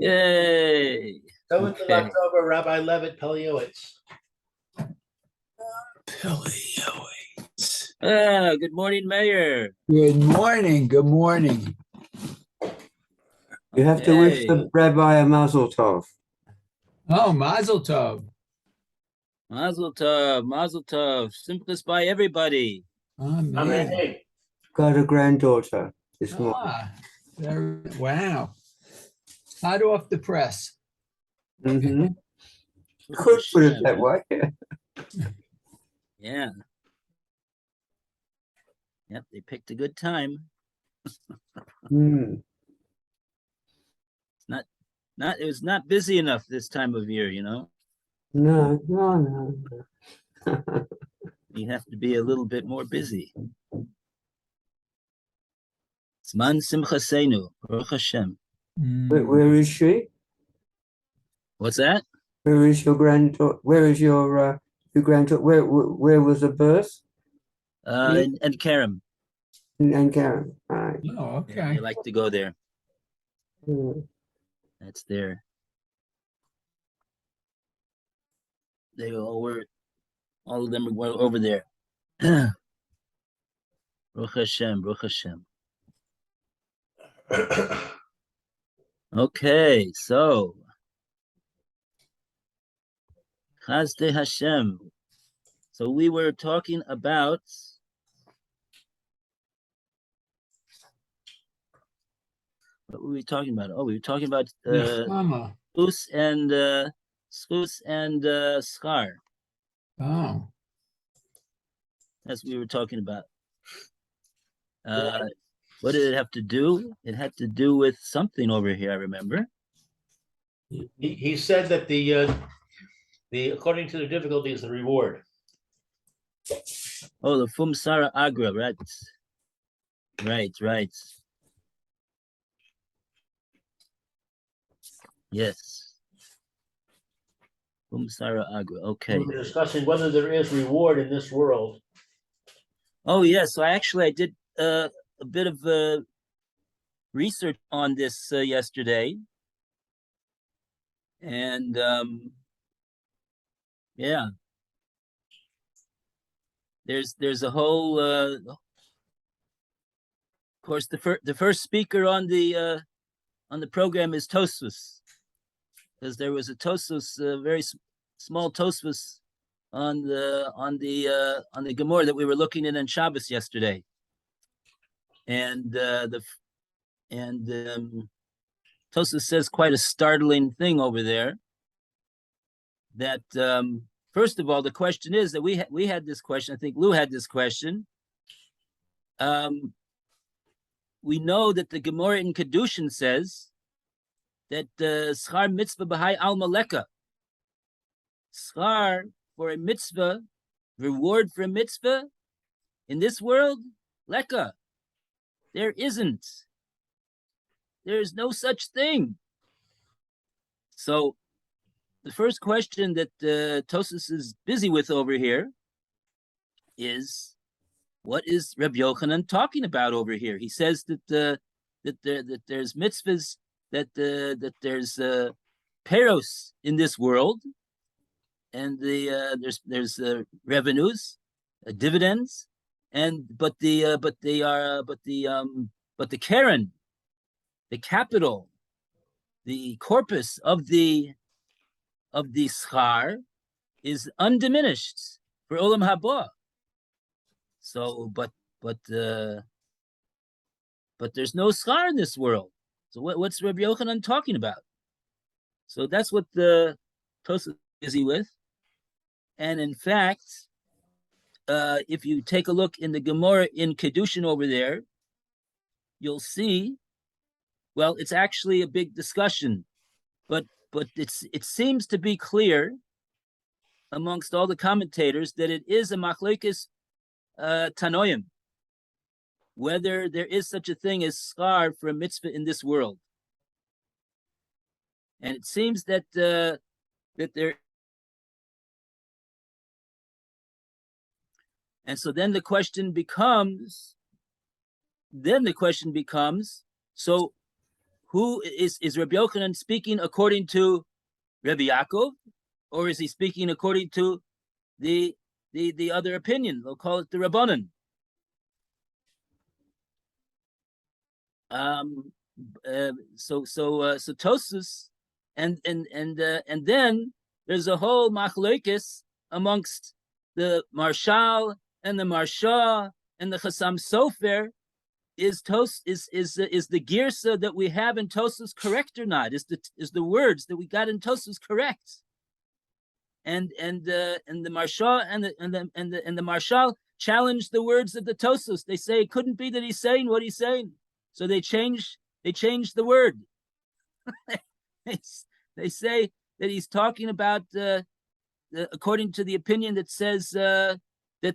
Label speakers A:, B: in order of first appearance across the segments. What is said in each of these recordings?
A: Yay.
B: 7th of
A: Okay.
B: October, Rabbi Levitt, Pele Yoetz.
A: Good morning, Mayor.
C: Good morning. Good morning.
D: You have to wish
A: Okay.
D: the rabbi a mazel tov.
C: Oh, Mazel Tov.
A: Mazel tov, mazel tov. Simplest by everybody.
C: Amen.
B: Amen.
D: Got a granddaughter this morning.
C: Wow. Hot off the press.
D: Mm-hmm. Could put it that way.
A: Yeah. Yep, they picked a good time.
D: Mm.
A: It was not busy enough this time of year,
D: No.
A: You have to be a little bit more busy. Zman simchasenu, Baruch Hashem.
D: Where is she?
A: What's that?
D: Where is your granddaughter? Where is your granddaughter? Where was the birth?
A: And Kerem.
D: And Karen. Right.
C: Oh,
A: Yeah,
C: okay.
A: they like to go there.
D: Mm.
A: That's there. They all were, all of them were over there. Baruch Hashem, Baruch Hashem. Okay, so Chazde Hashem. So we were talking about what were we talking about? Oh, we were talking about
C: Nechama.
A: Skuz and Scar.
C: Oh.
A: That's what we were talking about. What did it have to do? It had to do with something over here, I remember.
B: He said that the according to the difficulty is the reward.
A: Oh, the Fumsara Agra, right? Right. Yes. Fumsara Agra, okay.
B: We were discussing whether there is reward in this world.
A: Oh, yes. So I did a bit of research on this yesterday. And yeah. There's a whole of course the first speaker on the program is Tosfos, because there was a Tosfos, very small Tosfos on the Gemara that we were looking at on Shabbos yesterday, and Tosfos says quite a startling thing over there. That first of all, the question is that we had this question. I think Lou had this question. We know that the Gemara in Kedushin says that schar mitzvah b'hai al maleka, schar for a mitzvah, reward for a mitzvah in this world, leka. There isn't. There is no such thing. So the first question that Tosfos is busy with over here is, what is Reb Yochanan talking about over here? He says that that there's mitzvahs, that there's peros in this world, and there's revenues, dividends, and but the Karen, the capital, the corpus of the schar is undiminished for olam haba. So, but there's no schar in this world. So what's Rabbi Yochanan talking about? So that's what the Tosfos is busy with. And in fact, if you take a look in the Gemara in Kedushin over there, you'll see, well, it's actually a big discussion, but it seems to be clear amongst all the commentators that it is a machlokes Tanoim, whether there is such a thing as schar for a mitzvah in this world. And it seems that there, and so then the question becomes, so who is Rabbi Yochanan speaking according to Rabbi Yaakov, or is he speaking according to the other opinion? They'll call it the Rabbanan. So Tosfos, and then there's a whole machlokes amongst the Marshal and the Marsha and the Chassam Sofer. Is the girsa that we have in Tosfos correct or not? Is the words that we got in Tosfos correct? And the Marsha and the Marshal challenge the words of the Tosfos. They say it couldn't be that he's saying what he's saying, so they change the word. They say that he's talking about according to the opinion that says that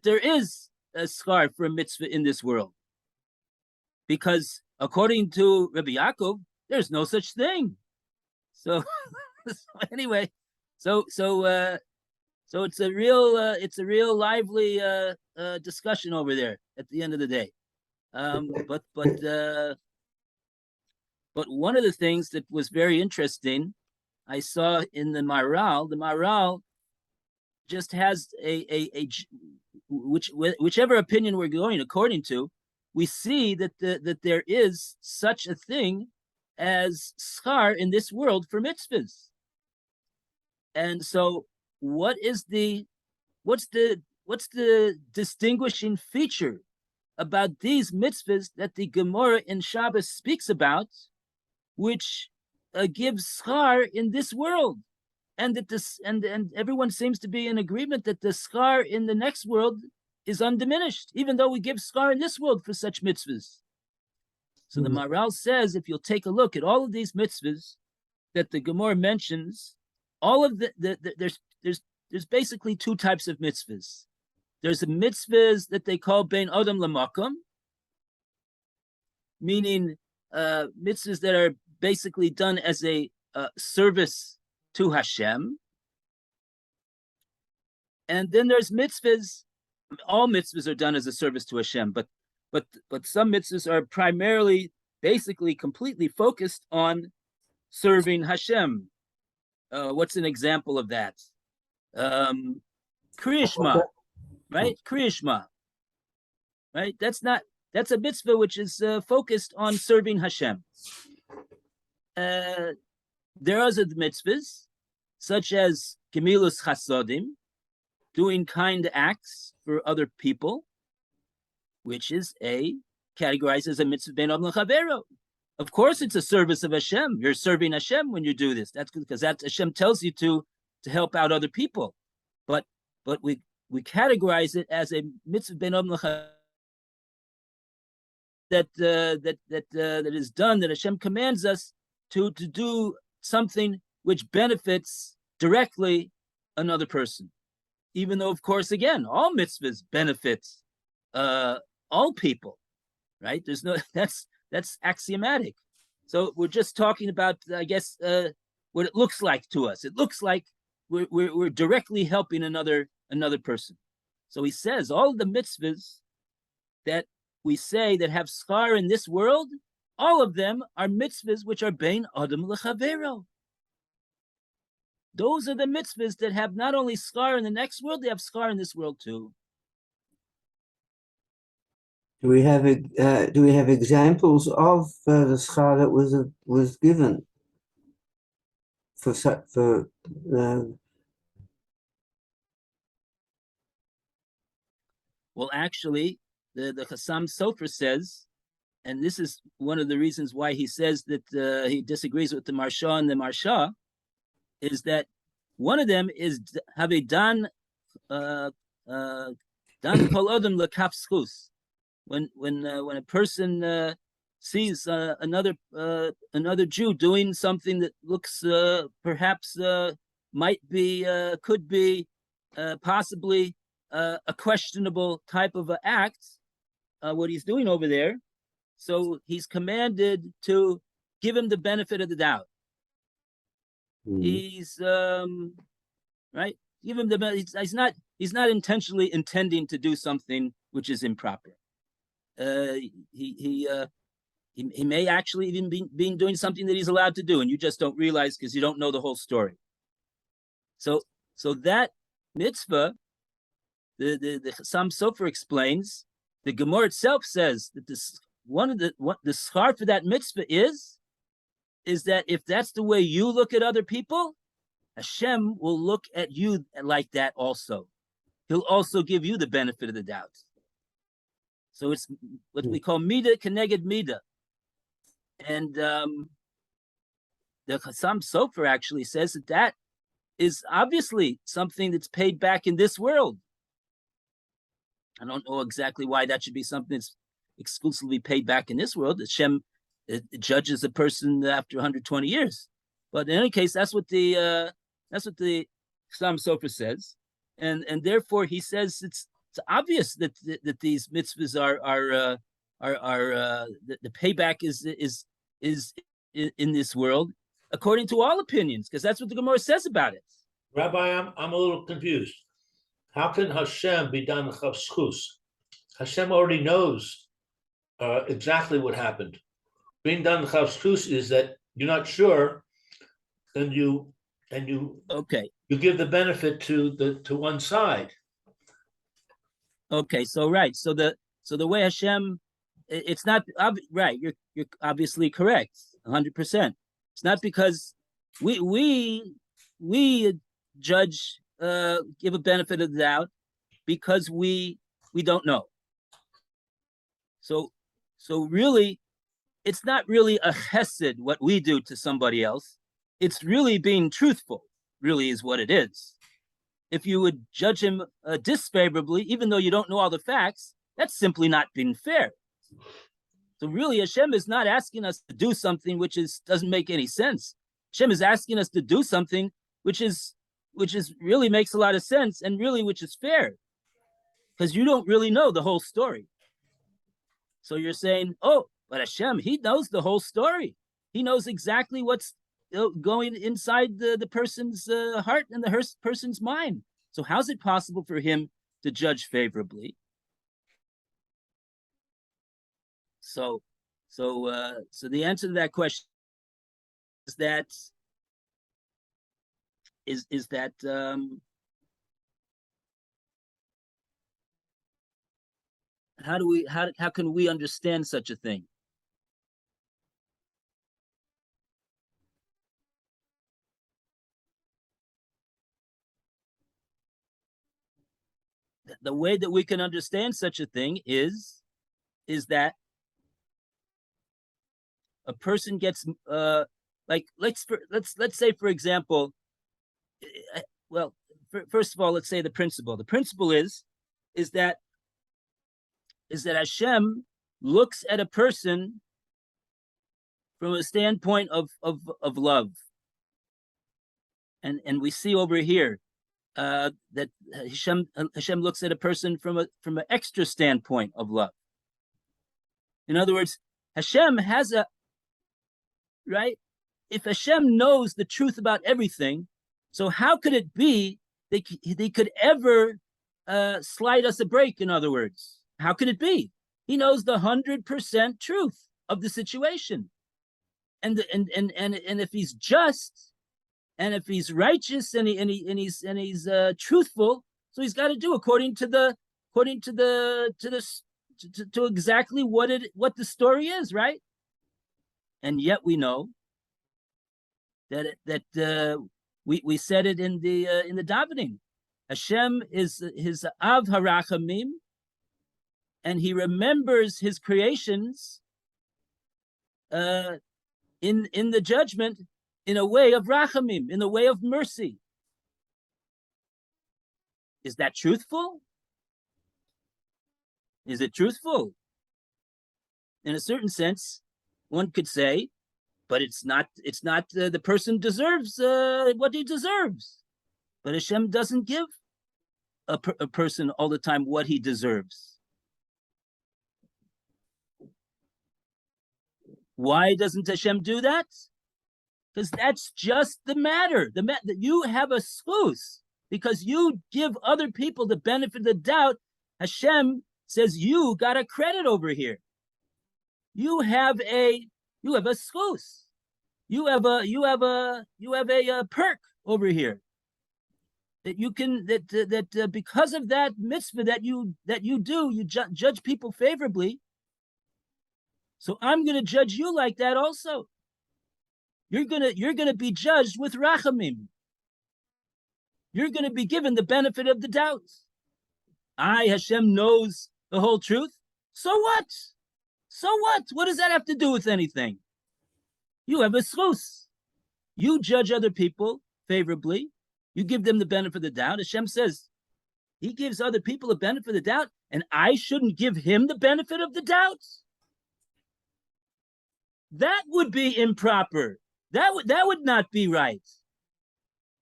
A: there is a schar for a mitzvah in this world. Because according to Rabbi Yaakov, there's no such thing. So anyway, so it's a real lively discussion over there at the end of the day. But one of the things that was very interesting, I saw in the Maharal just has whichever opinion we're going according to, we see that there is such a thing as schar in this world for mitzvahs. And so what's the distinguishing feature about these mitzvahs that the Gemara in Shabbos speaks about, which gives schar in this world, and that this and everyone seems to be in agreement that the schar in the next world is undiminished, even though we give schar in this world for such mitzvahs. So the Maharal says, if you'll take a look at all of these mitzvahs that the Gemara mentions, all of there's basically two types of mitzvahs. There's the mitzvahs that they call bein adam lamakom, meaning mitzvahs that are basically done as a service to Hashem. And then there's mitzvahs. All mitzvahs are done as a service to Hashem, but some mitzvahs are primarily, basically, completely focused on serving Hashem. What's an example of that? Kriya Shema, right? Kriya Shema, right? That's a mitzvah which is focused on serving Hashem. There are other mitzvahs, such as Gemilus Chasodim, doing kind acts for other people, which is categorized as a mitzvah ben adam l'chavero. Of course, it's a service of Hashem. You're serving Hashem when you do this. That's because Hashem tells you to help out other people. But we categorize it as a mitzvah ben adam l'chavero that is done, that Hashem commands us to do something which benefits directly another person. Even though, of course, again, all mitzvahs benefit all people, right? There's no that's axiomatic. So we're just talking about, I guess, what it looks like to us. It looks like we're directly helping another person. So he says all the mitzvahs that we say that have schar in this world, all of them are mitzvahs which are bein adam l'chavero. Those are the mitzvahs that have not only schar in the next world, they have schar in this world too.
D: Do we have examples of the schar that was given for
A: Well, actually, the Chassam Sofer says, and this is one of the reasons why he says that he disagrees with the Marsha and the Marsha, is that one of them is have a dan kol odom lekaf schus. When a person sees another Jew doing something that looks perhaps might be could be possibly a questionable type of an act, what he's doing over there, so he's commanded to give him the benefit of the doubt. He's right. Give him the. He's not intentionally intending to do something which is improper. He he may actually even be doing something that he's allowed to do, and you just don't realize because you don't know the whole story. So that mitzvah, the Chassam Sofer explains, the Gemara itself says that what the schar for that mitzvah is that if that's the way you look at other people, Hashem will look at you like that also. He'll also give you the benefit of the doubt. So it's what we call midah keneged midah. And the Chassam Sofer actually says that is obviously something that's paid back in this world. I don't know exactly why that should be something that's exclusively paid back in this world. Hashem judges a person after 120 years. But in any case, that's what the Chassam Sofer says, and therefore he says it's obvious that these mitzvahs are the payback is in this world according to all opinions, because that's what the Gemara says about it.
B: Rabbi, I'm a little confused. How can Hashem be done chavschus? Hashem already knows exactly what happened. Being done chavschus is that you're not sure, and you
A: Okay.
B: You give the benefit to one side.
A: Okay, so right, so the way Hashem, it's not right. You're obviously correct, 100%. It's not because we judge, give a benefit of the doubt because we don't know. So really, it's not really a chesed what we do to somebody else. It's really being truthful. Really, is what it is. If you would judge him disfavorably, even though you don't know all the facts, that's simply not being fair. So really, Hashem is not asking us to do something which doesn't make any sense. Hashem is asking us to do something which really makes a lot of sense and really which is fair, because you don't really know the whole story. So you're saying, oh, but Hashem, he knows the whole story. He knows exactly what's going inside the person's heart and the person's mind. So how's it possible for him to judge favorably? So the answer to that question is that how can we understand such a thing? The way that we can understand such a thing is that a person gets like let's say, for example, well, first of all, let's say the principle. The principle is that Hashem looks at a person from a standpoint of love, and we see over here that Hashem looks at a person from an extra standpoint of love. In other words, Hashem has right? If Hashem knows the truth about everything, so how could it be they could ever slide us a break? In other words, how could it be? He knows the 100% truth of the situation, and if he's just, and if he's righteous, and he's truthful, so he's got to do according to exactly what the story is, right? And yet we know that we said it in the davening. Hashem is his Av Harachamim, and he remembers his creations in the judgment in a way of Rachamim, in a way of mercy. Is that truthful? Is it truthful? In a certain sense, one could say, but it's not the person deserves what he deserves. But Hashem doesn't give a person all the time what he deserves. Why doesn't Hashem do that? Because that's just the matter. That you have a schus, because you give other people the benefit of the doubt. Hashem says you got a credit over here. you have a schus. You have a perk over here that you can that because of that mitzvah that you do, you judge people favorably. So I'm going to judge you like that also. You're gonna be judged with rachamim. You're going to be given the benefit of the doubt. Hashem knows the whole truth. So what? So what? What does that have to do with anything? You have a schus. You judge other people favorably. You give them the benefit of the doubt. Hashem says he gives other people a benefit of the doubt, and I shouldn't give him the benefit of the doubt? That would be improper. That would not be right.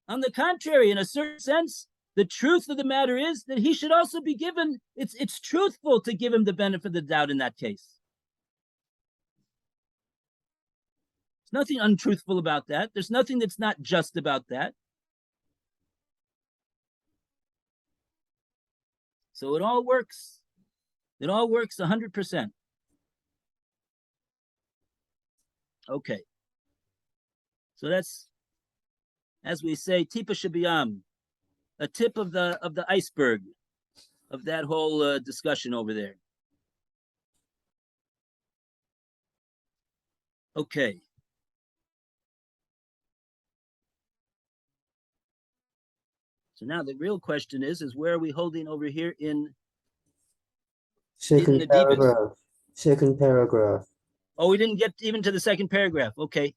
A: On the contrary, in a certain sense, the truth of the matter is that he should also be given, it's truthful to give him the benefit of the doubt in that case. There's nothing untruthful about that. There's nothing that's not just about that. So it all works. It all works 100%. Okay. So that's, as we say, tipa shabiyam, a tip of the iceberg of that whole discussion over there. Okay. So now the real question is where are we holding over here in
D: Second
A: the
D: paragraph. Second paragraph.
A: Oh, we didn't get even to the second paragraph. Okay.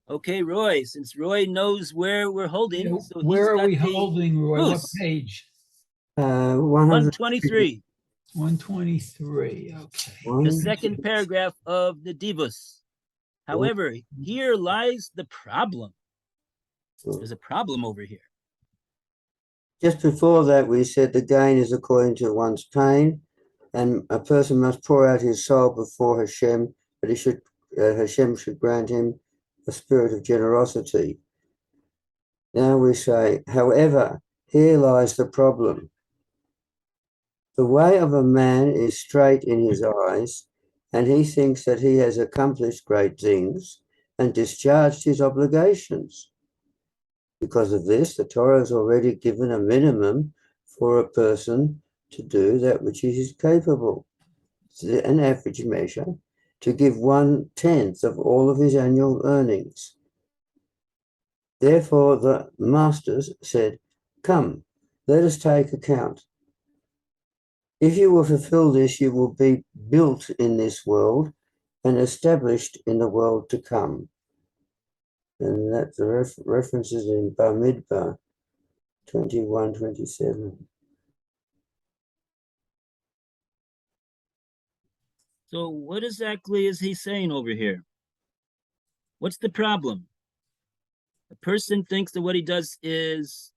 A: Okay, Roy, since Roy knows where we're holding.
C: Yeah,
A: So
C: where are we holding, Roy? What
A: Goose.
C: page?
A: 123,
C: 123. Okay.
A: the second paragraph of the Divus. However, here lies the problem. There's a problem over here.
D: Just before that, we said the gain is according to one's pain, and a person must pour out his soul before Hashem, but Hashem should grant him a spirit of generosity. Now we say, however, here lies the problem. The way of a man is straight in his eyes, and he thinks that he has accomplished great things and discharged his obligations. Because of this, the Torah has already given a minimum for a person to do that which he is capable, an average measure, to give 1/10 of all of his annual earnings. Therefore, the masters said, "Come, let us take account. If you will fulfill this, you will be built in this world and established in the world to come." And that the references in Bamidbar 21-27.
A: So what exactly is he saying over here? What's the problem? A person thinks that what he does is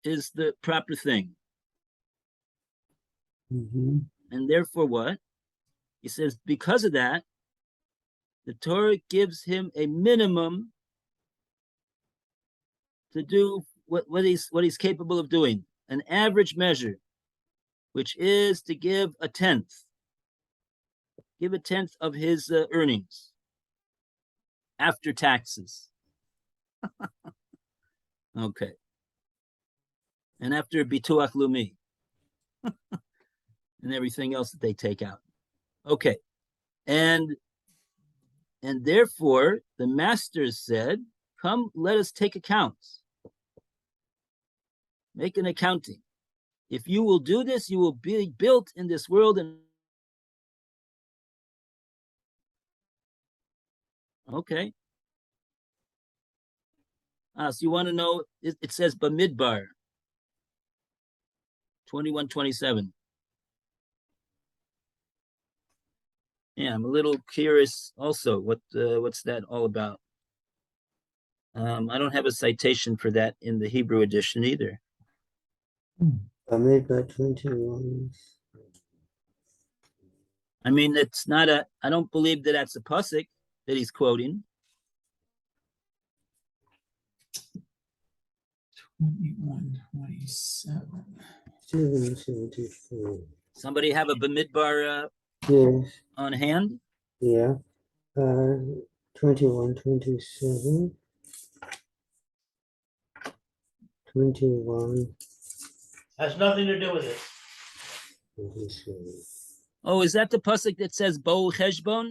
A: the proper thing.
D: Mm-hmm.
A: And therefore what? He says because of that, the Torah gives him a minimum to do what he's capable of doing, an average measure, which is to give 1/10. Give 1/10 of his earnings after taxes. Okay. And after bituach lumi and everything else that they take out. Okay. And therefore the masters said, come, let us take accounts. Make an accounting. If you will do this, you will be built in this world. And okay. So you want to know, it says Bamidbar 21-27. Yeah, I'm a little curious also what's that all about. I don't have a citation for that in the Hebrew edition either.
D: Bamidbar 21.
A: I mean, it's not I don't believe that that's a pasuk that he's quoting.
C: 21-27.
D: 774.
A: Somebody have a Bamidbar
D: Yes.
A: on hand?
D: Yeah. 21, 27. 21,
B: Has nothing to do with it.
D: 27.
A: Oh, is that the pasuk that says Bo Cheshbon?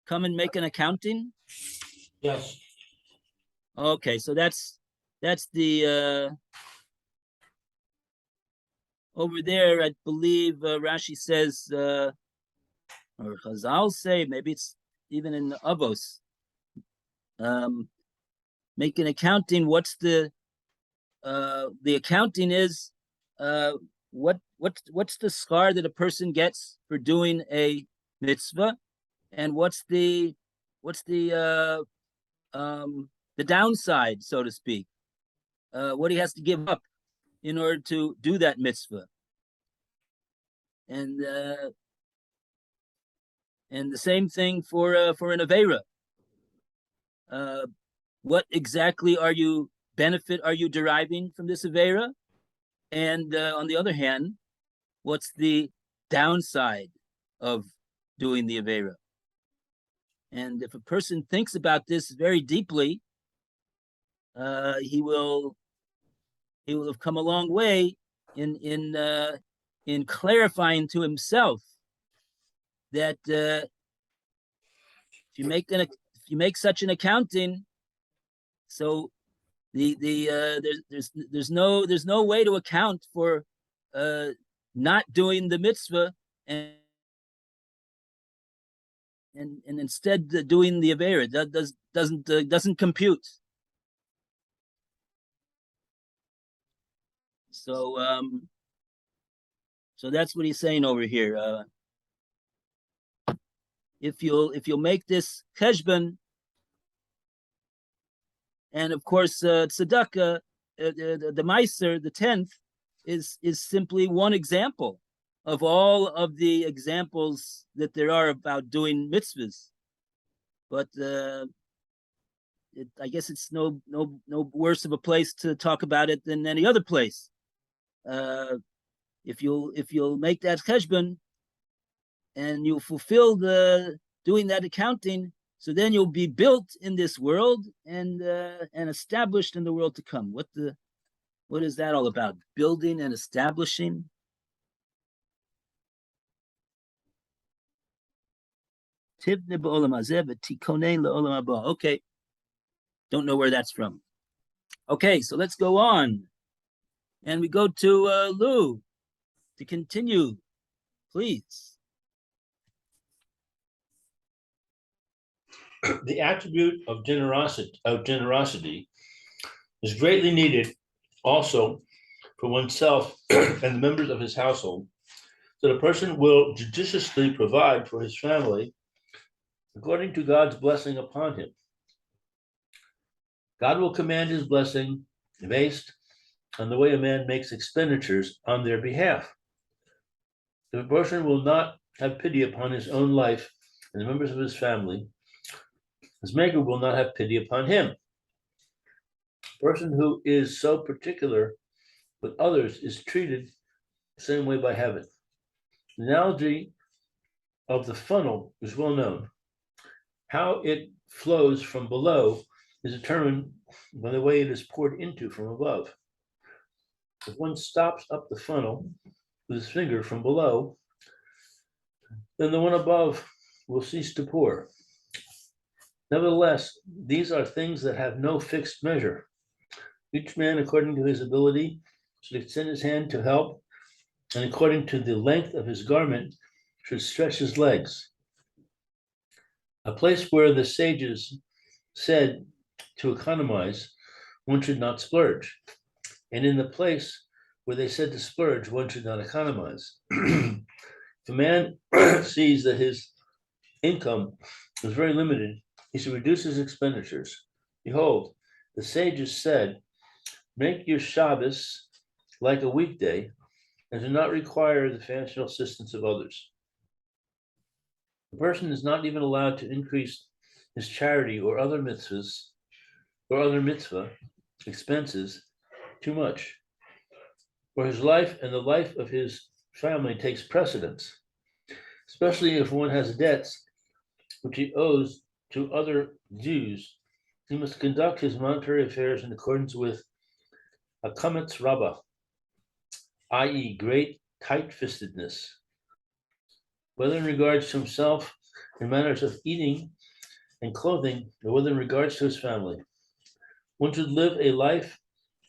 A: Come and make an accounting?
B: Yes.
A: Okay, so that's the over there, I believe Rashi says, or Chazal say, maybe it's even in the Avos. Make an accounting. What's the accounting is what's the scar that a person gets for doing a mitzvah, and what's the downside, so to speak, what he has to give up in order to do that mitzvah. And the same thing for an avera. What exactly benefit are you deriving from this avera? And on the other hand, what's the downside of doing the avera? And if a person thinks about this very deeply, he will have come a long way in clarifying to himself that if you make such an accounting, so there's no way to account for not doing the mitzvah and instead doing the avera. That doesn't compute. So so that's what he's saying over here. If you'll make this cheshbon, and of course tzedakah, the meiser, the 10th, is simply one example of all of the examples that there are about doing mitzvahs. But I guess it's no worse of a place to talk about it than any other place. If you'll make that cheshbon and you fulfill doing that accounting, so then you'll be built in this world and established in the world to come. What is that all about? Building and establishing? Okay. Don't know where that's from. Okay, so let's go on. And we go to Lou to continue, please.
B: The attribute of generosity is greatly needed also for oneself and the members of his household, so the person will judiciously provide for his family according to God's blessing upon him. God will command his blessing based on the way a man makes expenditures on their behalf. If a person will not have pity upon his own life and the members of his family, his maker will not have pity upon him. A person who is so particular with others is treated the same way by heaven. The analogy of the funnel is well known. How it flows from below is determined by the way it is poured into from above. If one stops up the funnel with his finger from below, then the one above will cease to pour. Nevertheless, these are things that have no fixed measure. Each man, according to his ability, should extend his hand to help, and according to the length of his garment, should stretch his legs. A place where the sages said to economize, one should not splurge. And in the place where they said to splurge, one should not economize. If a man sees that his income is very limited, he should reduce his expenditures. Behold, the sages said, make your Shabbos like a weekday and do not require the financial assistance of others. The person is not even allowed to increase his charity or other mitzvahs or other mitzvah expenses too much, for his life and the life of his family takes precedence, especially if one has debts which he owes to other Jews, he must conduct his monetary affairs in accordance with a kametz rabbah, i.e., great tight-fistedness, whether in regards to himself in matters of eating and clothing, or whether in regards to his family. One should live a life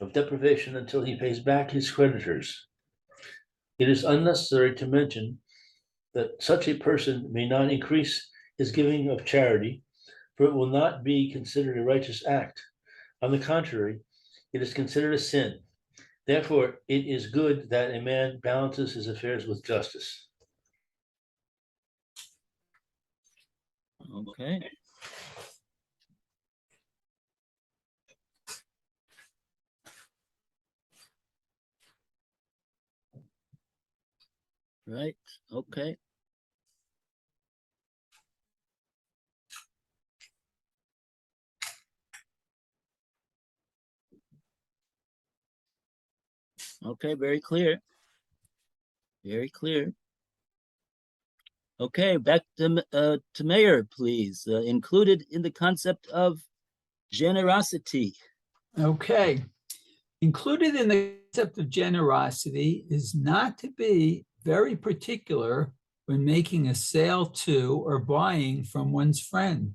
B: of deprivation until he pays back his creditors. It is unnecessary to mention that such a person may not increase his giving of charity, for it will not be considered a righteous act. On the contrary, it is considered a sin. Therefore, it is good that a man balances his affairs with justice.
A: Okay. Right. Okay. Okay, very clear. Very clear. Okay, back to Mayor, please. Included in the concept of generosity.
C: Okay. Included in the concept of generosity is not to be very particular when making a sale to or buying from one's friend.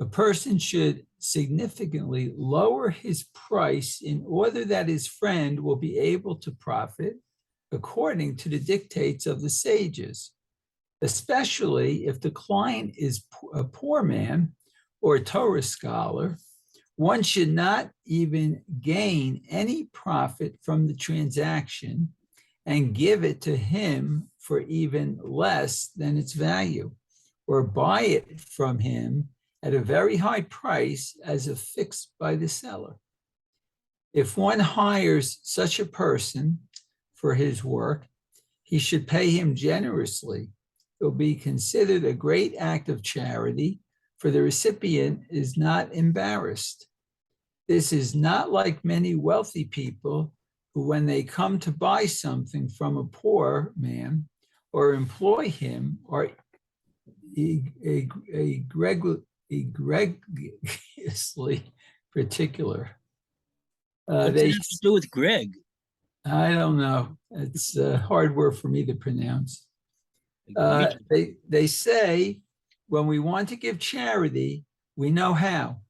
C: A person should significantly lower his price in order that his friend will be able to profit according to the dictates of the sages, especially if the client is a poor man or a Torah scholar. One should not even gain any profit from the transaction and give it to him for even less than its value, or buy it from him at a very high price as affixed by the seller. If one hires such a person for his work, he should pay him generously. It will be considered a great act of charity, for the recipient is not embarrassed. This is not like many wealthy people who, when they come to buy something from a poor man or employ him, are egregiously particular.
A: What does it have to do with Greg?
C: I don't know. It's a hard word for me to pronounce. They say when we want to give charity, we know how.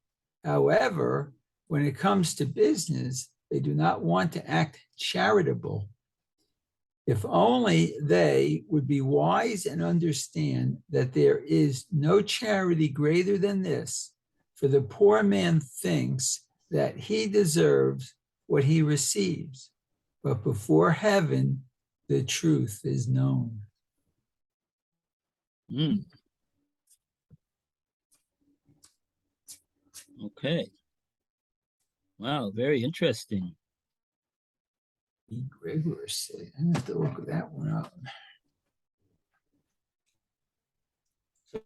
C: However, when it comes to business, they do not want to act charitable. If only they would be wise and understand that there is no charity greater than this, for the poor man thinks that he deserves what he receives, but before heaven, the truth is known.
A: Okay. Wow, very interesting.
C: Rigorously. I have to look that one up.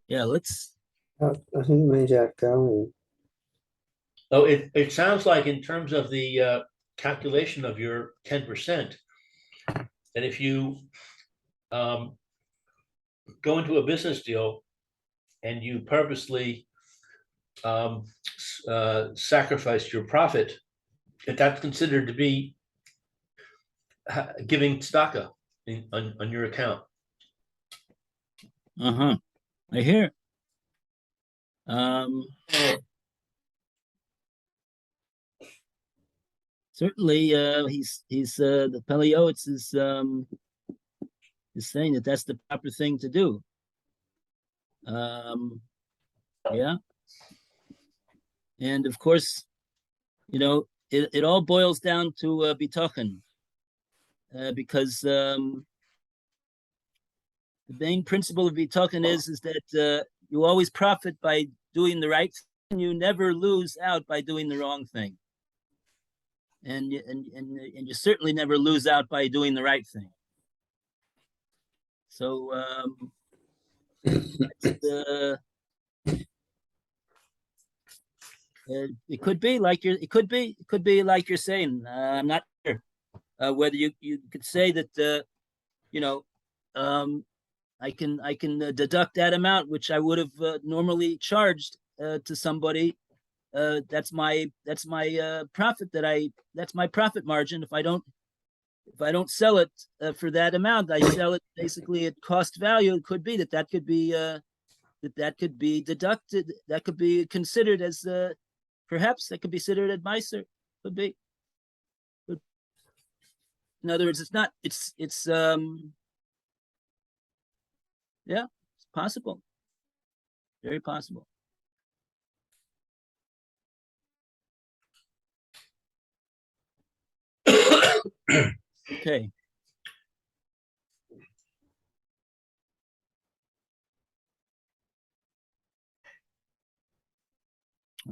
A: Yeah, let's.
D: I think it means outgoing.
B: Oh, it sounds like in terms of the calculation of your 10%, that if you go into a business deal and you purposely sacrifice your profit, that's considered to be giving tzedakah on your account.
A: I hear. Certainly, he's the Pele Yoetz is saying that that's the proper thing to do. Yeah, and of course, you know, it all boils down to bitachon, because the main principle of bitachon is that you always profit by doing the right thing, and you never lose out by doing the wrong thing. And you certainly never lose out by doing the right thing. So it could be like you're saying. I'm not sure whether you could say that you know, deduct that amount, which I would have normally charged to somebody. That's my profit that's my profit margin. If I don't sell it for that amount, I sell it basically at cost value. It could be that could be deducted. That could be considered as perhaps that could be considered as miser. Could be. In other words, it's not. It's yeah, it's possible. Very possible. Okay.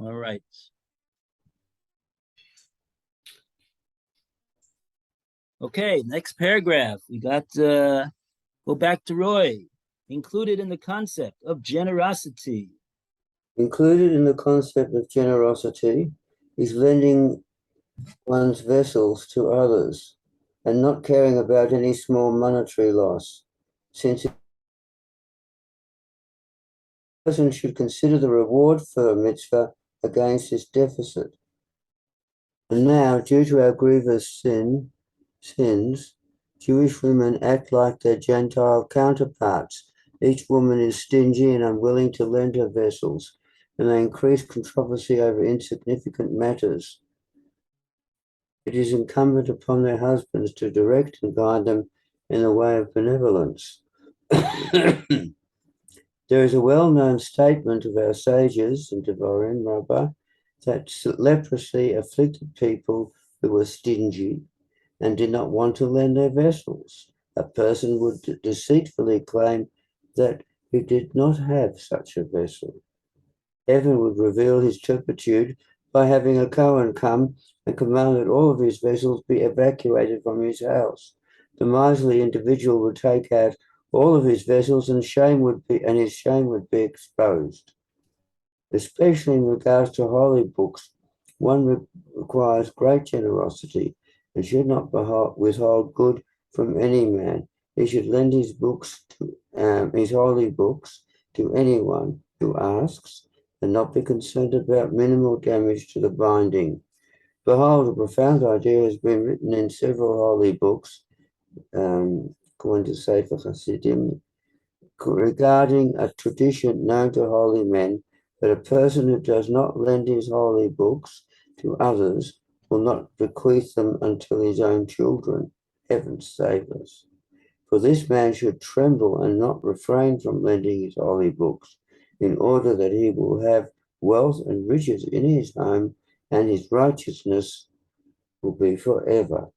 A: All right. Okay, next paragraph. We got go back to Roy. Included in the concept of generosity.
D: Included in the concept of generosity is lending one's vessels to others and not caring about any small monetary loss, since a person should consider the reward for a mitzvah against its deficit. And now, due to our grievous sins, Jewish women act like their Gentile counterparts. Each woman is stingy and unwilling to lend her vessels, and they increase controversy over insignificant matters. It is incumbent upon their husbands to direct and guide them in the way of benevolence. There is a well-known statement of our sages and Devarim Rabbah that leprosy afflicted people who were stingy and did not want to lend their vessels. A person would deceitfully claim that he did not have such a vessel. Heaven would reveal his turpitude by having a Kohen come and command that all of his vessels be evacuated from his house. The miserly individual would take out all of his vessels, and his shame would be exposed. Especially in regards to holy books, one requires great generosity and should not withhold good from any man. He should lend his holy books to anyone who asks, and not be concerned about minimal damage to the binding. Behold, a profound idea has been written in several holy books, according to Sefer Hasidim, regarding a tradition known to holy men that a person who does not lend his holy books to others will not bequeath them until his own children. Heaven save us. For this man should tremble and not refrain from lending his holy books, in order that he will have wealth and riches in his home, and his righteousness will be forever.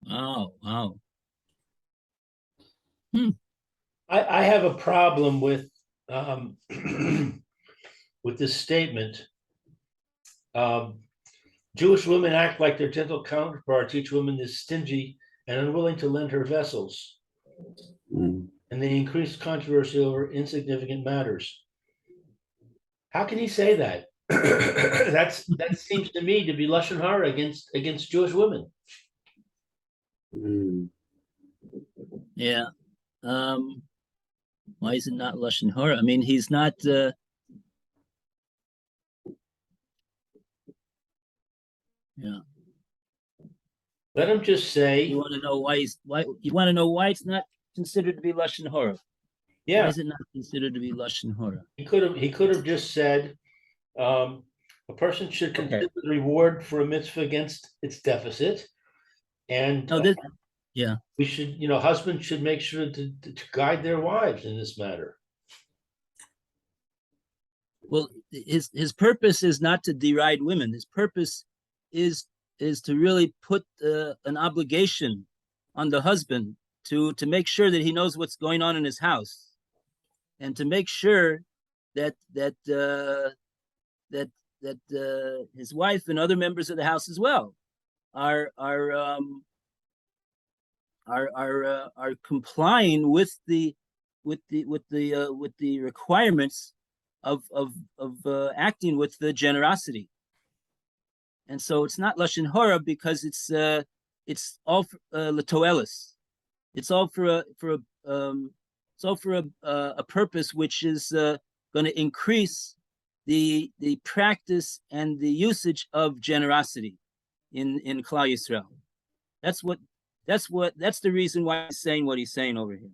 A: Wow, wow.
B: I have a problem with with this statement. Jewish women act like their gentle counterparts. Each woman is stingy and unwilling to lend her vessels. And they increase controversy over insignificant matters. How can he say that? That seems to me to be lashon hara against Jewish women.
A: Yeah. Why is it not lashon hara? I mean, he's not. Yeah.
B: Let him just say.
A: You want to know why you want to know why it's not considered to be lashon hara?
B: Yeah.
A: Why is it not considered to be lashon hara?
B: He could have just said, a person should consider the reward for a mitzvah against its deficit, and
A: yeah,
B: we should, husbands should make sure to guide their wives in this matter.
A: Well, his purpose is not to deride women. His purpose is to really put an obligation on the husband to make sure that he knows what's going on in his house, and to make sure that his wife and other members of the house as well are complying with the requirements of acting with the generosity. And so it's not lashon hara because it's all latoelis. it's all for a purpose which is going to increase the practice and the usage of generosity in Klal Yisrael. That's the reason why he's saying what he's saying over here.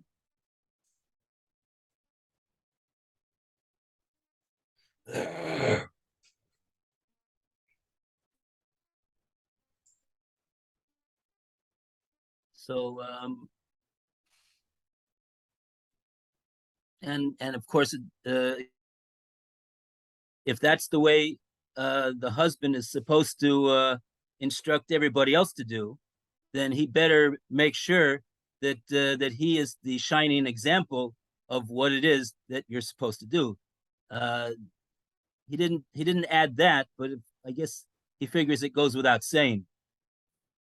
A: So and of course, if that's the way the husband is supposed to instruct everybody else to do, then he better make sure that that he is the shining example of what it is that you're supposed to do. He didn't add that, but I guess he figures it goes without saying.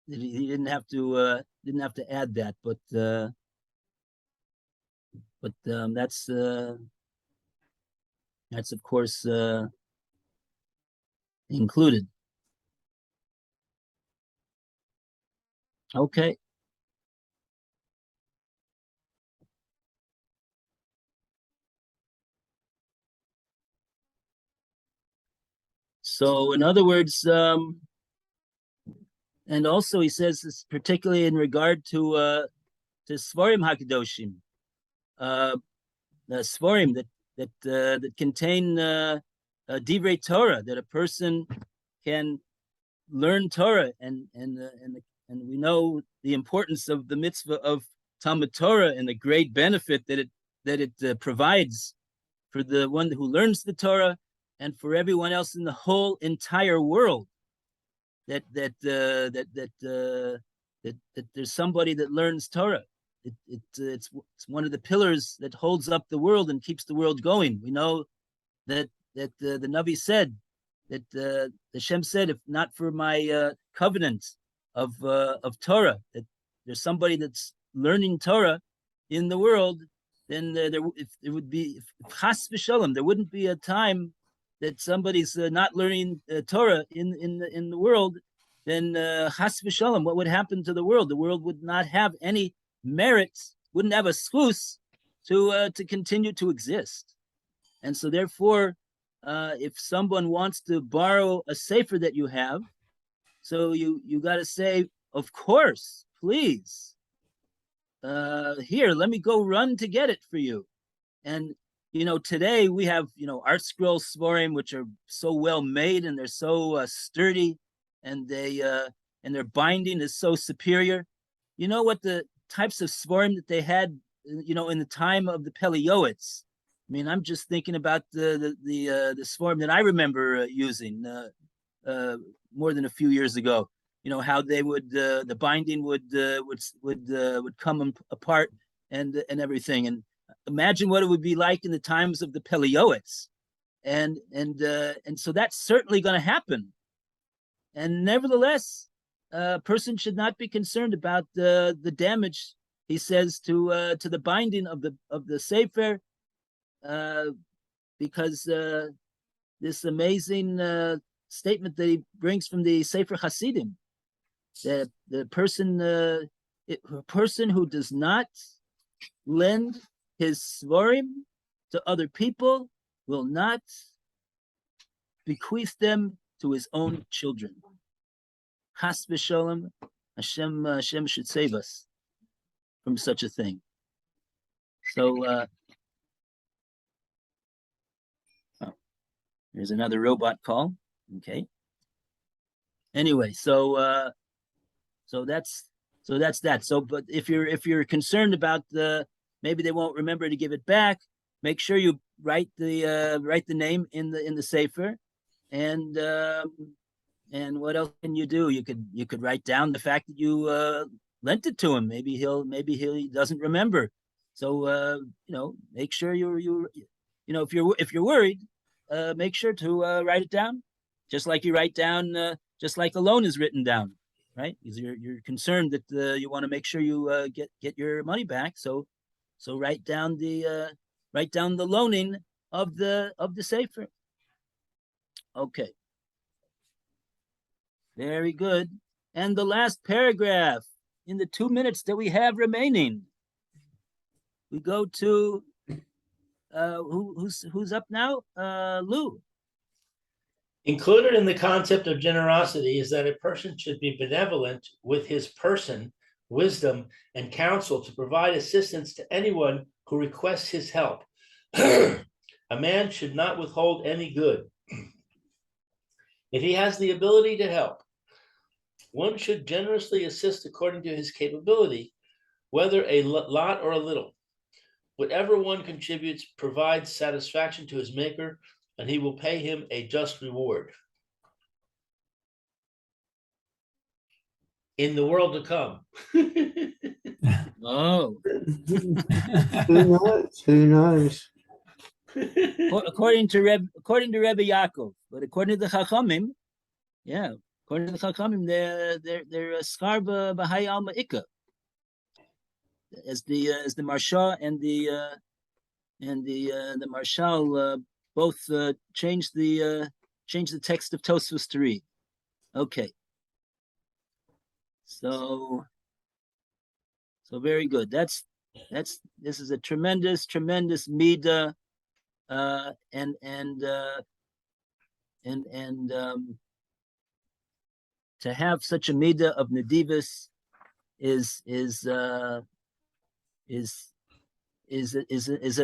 A: He didn't have to add that, but that's of course included. Okay. So in other words, and also he says this particularly in regard to Svarim Hakadoshim, the Svarim that contain Divrei Torah, that a person can learn Torah, and we know the importance of the mitzvah of Talmud Torah and the great benefit that it provides for the one who learns the Torah and for everyone else in the whole entire world. That there's somebody that learns Torah. It's one of the pillars that holds up the world and keeps the world going. We know that the Navi said that the Hashem said, if not for my covenant of Torah, that there's somebody that's learning Torah in the world, then there wouldn't be a time that somebody's not learning Torah in the world. Then chas v'shalom, what would happen to the world? The world would not have any merit, wouldn't have a schus to continue to exist. And so therefore, if someone wants to borrow a sefer that you have, so you got to say, of course, please, here, let me go run to get it for you. And today we have art scroll svarim, which are so well made and they're so sturdy, and their binding is so superior. You know what the types of svarim that they had, in the time of the Pele Yoetz. I mean, I'm just thinking about the svarim that I remember using more than a few years ago. How they would the binding would come apart and everything. And imagine what it would be like in the times of the Pele Yoetz. And so that's certainly going to happen. And nevertheless, a person should not be concerned about the damage, he says, to the binding of the sefer, because this amazing statement that he brings from the Sefer Hasidim, that the person who does not lend his svarim to other people will not bequeath them to his own children. Chas v'sholem, Hashem should save us from such a thing. So there's another robot call. Okay. Anyway, so that's that. So, but if you're concerned about maybe they won't remember to give it back, make sure you write the name in the sefer, and what else can you do? You could write down the fact that you lent it to him. Maybe he doesn't remember. So make sure if you're worried, make sure to write it down, just like you write down, just like a loan is written down, right? Because you're concerned that you want to make sure you get your money back. So write down the loaning of the sefer. Okay. Very good. And the last paragraph in the 2 minutes that we have remaining. we go to who's up now? Lou.
B: Included in the concept of generosity is that a person should be benevolent with his person, wisdom, and counsel to provide assistance to anyone who requests his help. A man should not withhold any good. If he has the ability to help, one should generously assist according to his capability, whether a lot or a little. Whatever one contributes provides satisfaction to his maker, and he will pay him a just reward in the world to come.
A: Oh,
D: Who knows? Who knows?
A: according to Rebbe Yaakov, but according to the Chachamim, yeah, according to the Chachamim, they're a skarba b'hai alma ikka, as the Marsha and the Marshal both changed the text of Tosfos to read. Okay, so very good. This is a tremendous midah, and to have such a midah of nedivus is an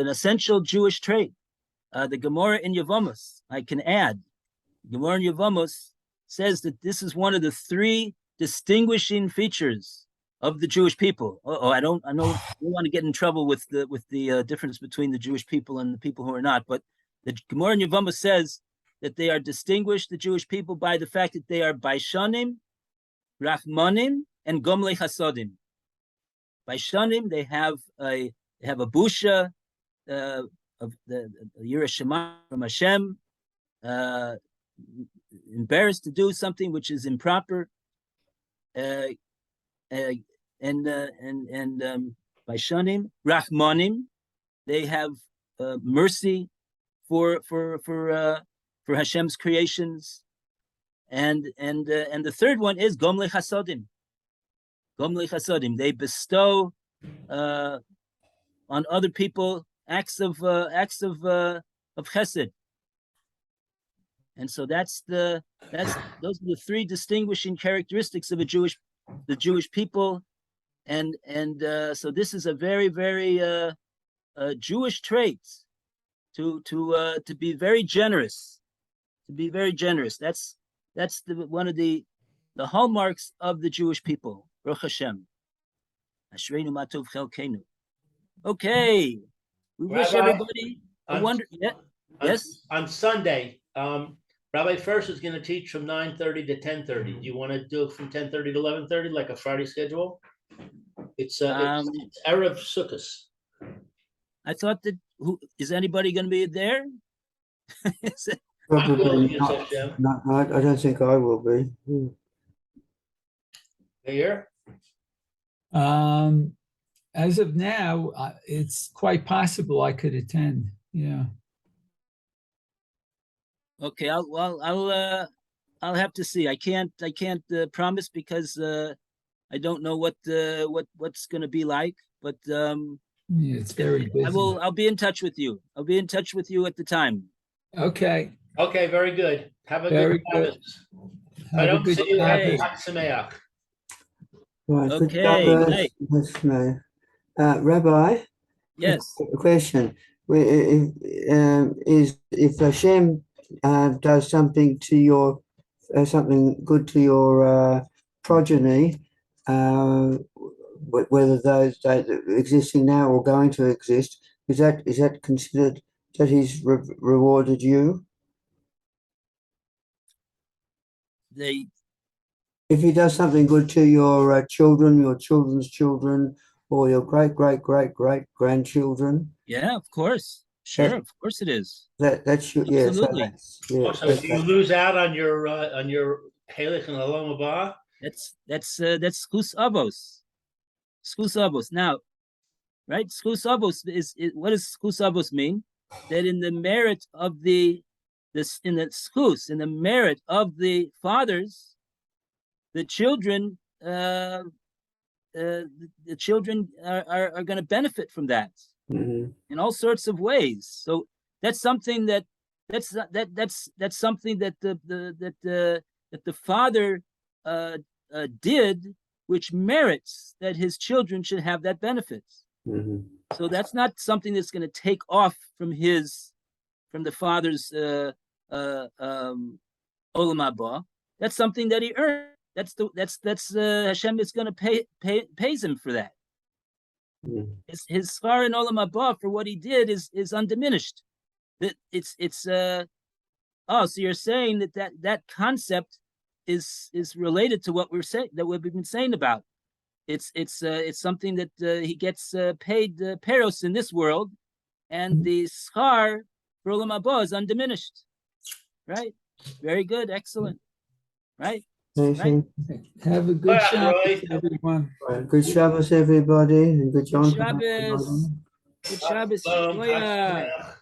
A: essential Jewish trait. The Gemara in Yevamos, I can add, Gemara in Yevamos says that this is one of the three distinguishing features of the Jewish people. I don't want to get in trouble with the difference between the Jewish people and the people who are not, but the Gemara in Yevamos says that they are distinguished, the Jewish people, by the fact that they are Baishanim, Rachmanim, and Gomlei Chasodim. Baishanim, they have a busha of the Yireh Shema from Hashem, embarrassed to do something which is improper, and Baishanim, Rachmanim, they have mercy for Hashem's creations, and the third one is Gomlei Chasodim. Gomlei Chasodim, they bestow on other people acts of chesed, and so those are the three distinguishing characteristics of the Jewish people, and so this is a very Jewish trait to be very generous, That's one of the hallmarks of the Jewish people. Baruch Hashem. Ashreinu matov chelkeinu. Okay, we wish
B: Rabbi,
A: everybody a wonder. Yeah. Yes.
B: On Sunday, Rabbi First is going to teach from 9:30 to 10:30. Do you want to do it from 10:30 to 11:30, like a Friday schedule? It's Erev Sukkot.
A: I thought that is anybody going to be there?
D: Probably not. I don't think I will be.
B: Here?
C: As of now, it's quite possible I could attend. Yeah.
A: Okay, I'll have to see. I can't promise because I don't know what's going to be like. But
C: Yeah, it's very busy.
A: I'll be in touch with you. I'll be in touch with you at the time.
C: Okay.
B: Okay, very good. Have a
C: Very
B: good
C: good.
B: I don't see you.
A: Okay.
B: Happy Sameach.
D: Right, good
A: Okay,
D: job,
A: night.
D: Rabbi,
A: Yes.
D: a question. If Hashem does something to your something good to your progeny, whether those existing now or going to exist, is that considered that he's rewarded you? If he does something good to your children, your children's children, or your great grandchildren,
A: Yeah, of course. Sure, of course it is.
D: that's your
A: Absolutely.
B: So do you lose out on your Halach and Halom Haba?
A: That's Schus Avos. Schus Avos. Now, right? Schus Avos is what does Schus Avos mean? That in the merit of in the merit of the fathers, the children are going to benefit from that.
D: Mhm.
A: in all sorts of ways. So that's something that's something that the father did, which merits that his children should have that benefit.
D: Mhm.
A: So that's not something that's going to take off from the father's olam haba. That's something that he earned. That's Hashem is going to pays him for that.
D: Mhm.
A: His schar in olam haba for what he did is undiminished. That it's oh, so you're saying that concept is related to what we've been saying about. It's something that he gets paid peros in this world, and the schar for olam haba is undiminished. Right? Very good, excellent. Right?
D: Thanks,
A: Right?
C: Have a good
B: All right,
C: Shabbos,
B: Roy.
C: everyone.
D: right. Good Shabbos, everybody, and good
A: Good
D: Yom Tov,
A: Shabbos.
D: everybody.
A: Good Shabbos.
B: Shalom,
A: Shkoyach.
B: Hashemach.